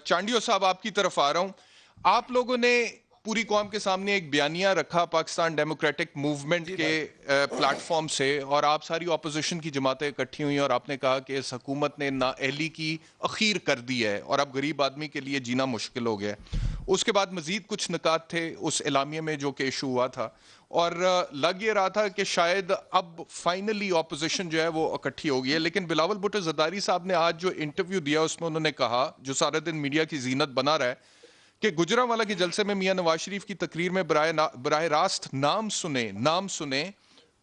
چانڈیو صاحب آپ کی طرف آ رہا ہوں. آپ لوگوں نے پوری قوم کے سامنے ایک بیانیہ رکھا پاکستان ڈیموکریٹک موومنٹ کے پلیٹ فارم سے, اور آپ ساری اپوزیشن کی جماعتیں اکٹھی ہوئی اور آپ نے کہا کہ اس حکومت نے نااہلی کی اخیر کر دی ہے اور اب غریب آدمی کے لیے جینا مشکل ہو گیا ہے. اس کے بعد مزید کچھ نکات تھے اس اعلامیے میں جو کہ ایشو ہوا تھا, اور لگ یہ رہا تھا کہ شاید اب فائنلی اپوزیشن جو ہے وہ اکٹھی ہو گئی ہے. لیکن بلاول بھٹو زرداری صاحب نے آج جو انٹرویو دیا اس میں انہوں نے کہا, جو سارے دن میڈیا کی زینت بنا رہا ہے, کہ گجرانوالہ کے جلسے میں میاں نواز شریف کی تقریر میں براہ راست نام سنے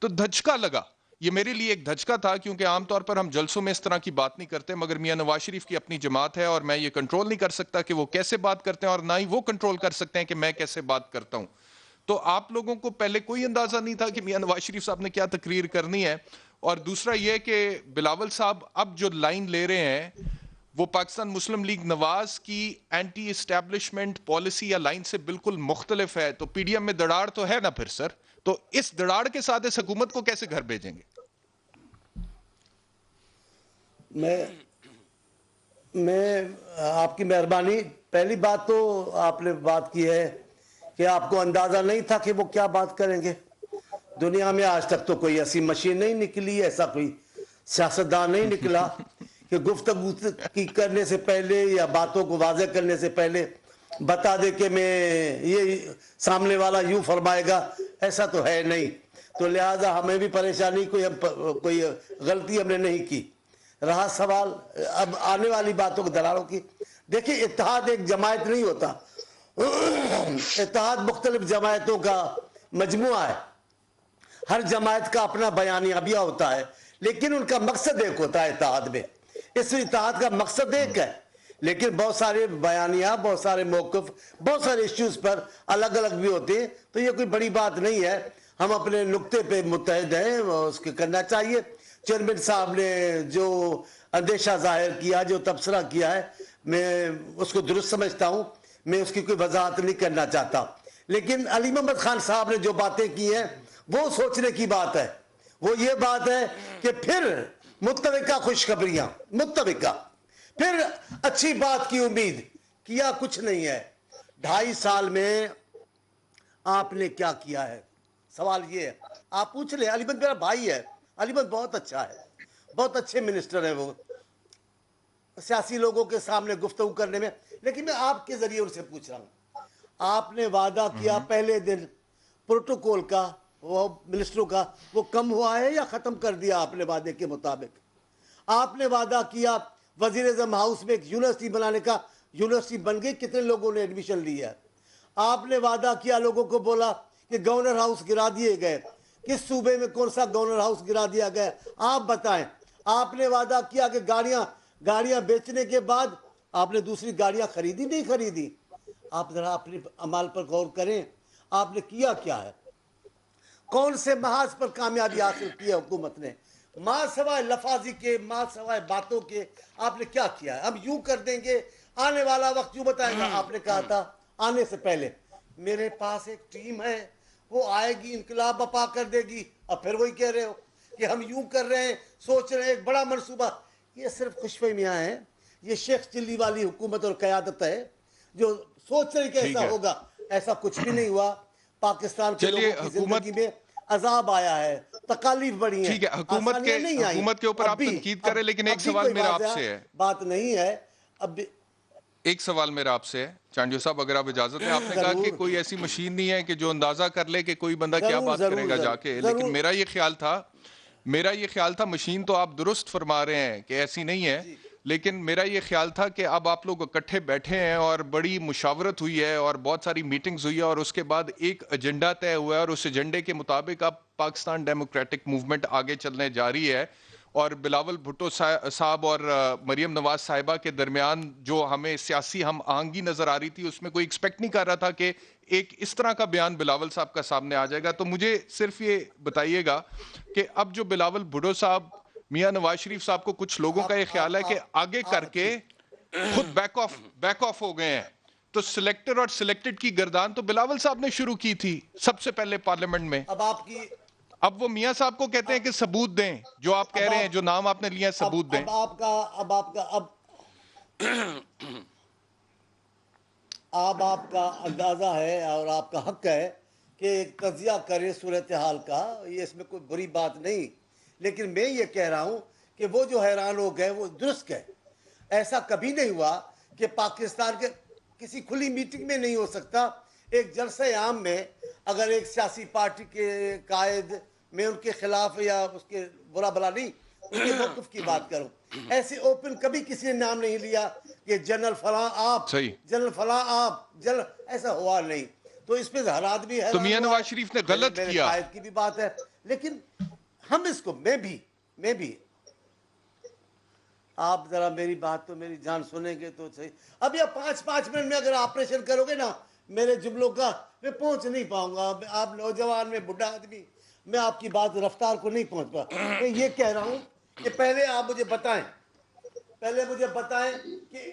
تو دھچکا لگا. یہ میرے لیے ایک دھچکا تھا, کیونکہ عام طور پر ہم جلسوں میں اس طرح کی بات نہیں کرتے, مگر میاں نواز شریف کی اپنی جماعت ہے اور میں یہ کنٹرول نہیں کر سکتا کہ وہ کیسے بات کرتے ہیں, اور نہ ہی وہ کنٹرول کر سکتے ہیں کہ میں کیسے بات کرتا ہوں. تو آپ لوگوں کو پہلے کوئی اندازہ نہیں تھا کہ میاں نواز شریف صاحب نے کیا تقریر کرنی ہے؟ اور دوسرا یہ کہ بلاول صاحب اب جو لائن لے رہے ہیں وہ پاکستان مسلم لیگ نواز کی اینٹی اسٹیبلشمنٹ پالیسی یا لائن سے بالکل مختلف ہے, تو پی ڈی ایم میں دڑاڑ تو ہے نا پھر سر, تو اس دڑاڑ کے ساتھ اس حکومت کو کیسے گھر بھیجیں گے؟ میں آپ کی مہربانی, پہلی بات تو آپ نے بات کی ہے کہ آپ کو اندازہ نہیں تھا کہ وہ کیا بات کریں گے. دنیا میں آج تک تو کوئی ایسی مشین نہیں نکلی, ایسا کوئی سیاستدان نہیں نکلا کہ گفتگو کی کرنے سے پہلے یا باتوں کو واضح کرنے سے پہلے بتا دے کہ میں یہ سامنے والا یوں فرمائے گا. ایسا تو ہے نہیں, تو لہٰذا ہمیں بھی پریشانی, کوئی غلطی ہم نے نہیں کی. رہا سوال اب آنے والی باتوں کے دلالوں کی, دیکھیں اتحاد ایک جماعت نہیں ہوتا, اتحاد مختلف جماعتوں کا مجموعہ ہے. ہر جماعت کا اپنا بیانیہ ہوتا ہے, لیکن ان کا مقصد ایک ہوتا ہے اتحاد میں. اس اتحاد کا مقصد ایک ہے, لیکن بہت سارے بیانیہ, بہت سارے موقف, بہت سارے ایشوز پر الگ الگ بھی ہوتے ہیں. تو یہ کوئی بڑی بات نہیں ہے, ہم اپنے نقطے پہ متحد ہیں, اس کے کرنا چاہیے. چیئرمین صاحب نے جو اندیشہ ظاہر کیا, جو تبصرہ کیا ہے, میں اس کو درست سمجھتا ہوں, میں اس کی کوئی وضاحت نہیں کرنا چاہتا. لیکن علی محمد خان صاحب نے جو باتیں کی ہیں وہ سوچنے کی بات ہے. وہ یہ بات ہے کہ پھر متفقہ خوشخبریاں, متفقہ پھر اچھی بات کی امید, کیا کچھ نہیں ہے. 2.5 سال میں آپ نے کیا کیا ہے؟ سوال یہ ہے, آپ پوچھ لیں. علی محمد میرا بھائی ہے, علی محمد بہت اچھا ہے, بہت اچھے منسٹر ہیں وہ سیاسی لوگوں کے سامنے گفتگو کرنے میں. لیکن میں آپ کے ذریعے ان سے پوچھ رہا ہوں, آپ نے وعدہ کیا پہلے دن پروٹوکول کا, وہ منسٹروں کا, وہ کم ہوا ہے یا ختم کر دیا آپ نے وعدے کے مطابق؟ آپ نے وعدہ کیا وزیر اعظم ہاؤس میں ایک یونیورسٹی بنانے کا, یونیورسٹی بن گئی, کتنے لوگوں نے ایڈمیشن لیا؟ آپ نے وعدہ کیا, لوگوں کو بولا کہ گورنر ہاؤس گرا دیے گئے, کس صوبے میں کون سا گورنر ہاؤس گرا دیا گیا آپ بتائیں. آپ نے وعدہ کیا کہ گاڑیاں بیچنے کے بعد آپ نے دوسری گاڑیاں خریدی, نہیں خریدی؟ آپ ذرا اپنے عمل پر غور کریں, آپ نے کیا کیا ہے؟ کون سے محاذ پر کامیابی حاصل کی ہے حکومت نے؟ ماں سوائے لفاظی کے, ماں سوائے باتوں کے, آپ نے کیا کیا ہے؟ ہم یوں کر دیں گے, آنے والا وقت یوں بتائیں گا. آپ نے کہا تھا آنے سے پہلے میرے پاس ایک ٹیم ہے, وہ آئے گی, انقلاب بپا کر دے گی. اب پھر وہی کہہ رہے ہو کہ ہم یوں کر رہے ہیں, سوچ رہے ہیں ایک بڑا منصوبہ. یہ صرف خوش فہمیاں ہیں, یہ شیخ چلی والی حکومت اور قیادت ہے جو سوچ رہے کہ ایسا ہوگا. ایسا کچھ بھی نہیں ہوا. پاکستان کے لوگوں کی زندگی میں عذاب آیا ہے, تکالیف بڑھی ہیں, آسانیاں نہیں آئیں. حکومت کے اوپر آپ تنقید کریں, لیکن ایک سوال میرا آپ سے ہے, بات نہیں ہے اب بھی. ایک سوال میرا آپ سے ہے چانڈیو صاحب, اگر آپ اجازت ہیں. آپ نے کہا کہ کوئی ایسی مشین نہیں ہے کہ جو اندازہ کر لے کہ کوئی بندہ کیا بات کرے گا جا کے, لیکن میرا یہ خیال تھا مشین تو آپ درست فرما رہے ہیں کہ ایسی نہیں ہے, لیکن میرا یہ خیال تھا کہ اب آپ لوگ اکٹھے بیٹھے ہیں اور بڑی مشاورت ہوئی ہے اور بہت ساری میٹنگز ہوئی ہے, اور اس کے بعد ایک ایجنڈا طے ہوا ہے, اور اس ایجنڈے کے مطابق اب پاکستان ڈیموکریٹک موومنٹ آگے چلنے جا رہی ہے. اور بلاول بھٹو صاحب اور مریم نواز صاحبہ کے درمیان جو ہمیں سیاسی ہم آہنگی نظر آ رہی تھی, اس میں کوئی ایکسپیکٹ نہیں کر رہا تھا کہ ایک اس طرح کا بیان بلاول صاحب کا سامنے آ جائے گا. تو مجھے صرف یہ بتائیے گا کہ اب جو بلاول بھٹو صاحب میاں نواز شریف صاحب کو, کچھ لوگوں کا یہ خیال ہے کہ آگے کر کے خود بیک آف ہو گئے ہیں, تو سلیکٹر اور سلیکٹڈ کی گردان تو بلاول صاحب نے شروع کی تھی سب سے پہلے پارلیمنٹ میں. اب وہ میاں صاحب کو کہتے ہیں کہ ثبوت دیں, جو آپ کہہ رہے ہیں, جو نام آپ نے لیا ہے ثبوت دیں. اب آپ کا آپ کا اندازہ ہے اور آپ کا حق ہے کہ ایک تجزیہ کرے صورتحال کا، یہ اس میں کوئی بری بات نہیں، لیکن میں یہ کہہ رہا ہوں کہ وہ جو حیران ہو گئے وہ درست ہے. ایسا کبھی نہیں ہوا کہ پاکستان کے کسی کھلی میٹنگ میں نہیں ہو سکتا. ایک جلسہ عام میں اگر ایک سیاسی پارٹی کے قائد، میں ان کے خلاف یا اس کے برا بلا نہیں، ان کے موقف کی بات کروں، ایسے اوپن کبھی کسی نے نام نہیں لیا کہ جنرل فلاں آپ، صحیح. جنرل فلاں آپ، جنرل، ایسا ہوا نہیں. تو اس پہ حالات بھی تو حیران میاں ہوا نواز ہے. شریف نے غلط میرے کیا. قائد کی بھی بات ہے، لیکن ہم اس کو، میں بھی آپ ذرا میری بات تو میری جان سنیں گے تو صحیح. اب یہ 5 منٹ میں اگر آپریشن کرو گے نا میرے جملوں کا، میں پہنچ نہیں پاؤں گا. آپ نوجوان میں بڈھا آدمی، میں آپ کی بات رفتار کو نہیں پہنچ پا. میں یہ کہہ رہا ہوں کہ پہلے آپ مجھے بتائیں کہ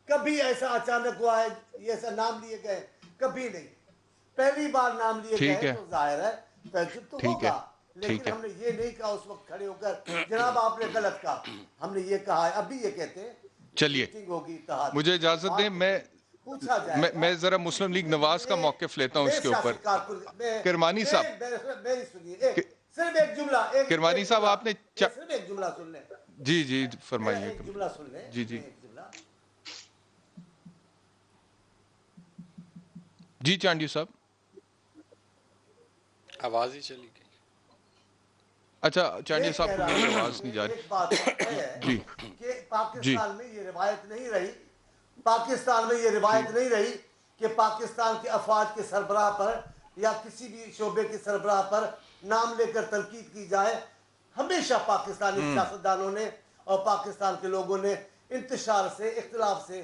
کبھی ایسا اچانک ہوا ہے یہ ایسا نام لیے گئے؟ کبھی نہیں. پہلی بار نام لیے ٹھیک گئے ہے. تو ظاہر ہے تعجب تو ٹھیک ہے. ہوگا، ٹھیک لیکن ہے. ہم نے یہ نہیں کہا اس وقت کھڑے ہو کر جناب آپ نے غلط کہا. ہم نے یہ کہا ہے، اب بھی یہ کہتے ہیں کہ چلیے میٹنگ ہوگی، اتحاد مجھے اجازت دیں، پوچھا جائے گا. میں ذرا مسلم لیگ نواز کا موقف لیتا ہوں میں اس کے سیاسی اوپر. کارکن، کرمانی صاحب، میری سنیے، صرف ایک جملہ، کرمانی صاحب آپ نے صرف ایک جملہ سن لیں. جی فرمائیے. ایک جملہ سن لیں. جی ایک جملہ. جی چانڈیو صاحب. آواز ہی چلی گئی. اچھا چانڈیو صاحب کو میری آواز نہیں جا رہی. ایک بات ہے جی کہ پاکستان میں یہ روایت نہیں رہی کہ پاکستان کے افواج کے سربراہ پر یا کسی بھی شعبے کے سربراہ پر نام لے کر تنقید کی جائے. ہمیشہ پاکستانی سیاستدانوں نے اور پاکستان کے لوگوں نے انتشار سے، اختلاف سے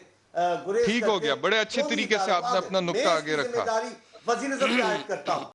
گریز ٹھیک ہو گیا. بڑے اچھے طریقے سے آپ نے اپنا نقطہ آگے رکھا. ذمہ داری وزیر اعظم پہ عائد کرتا ہوں.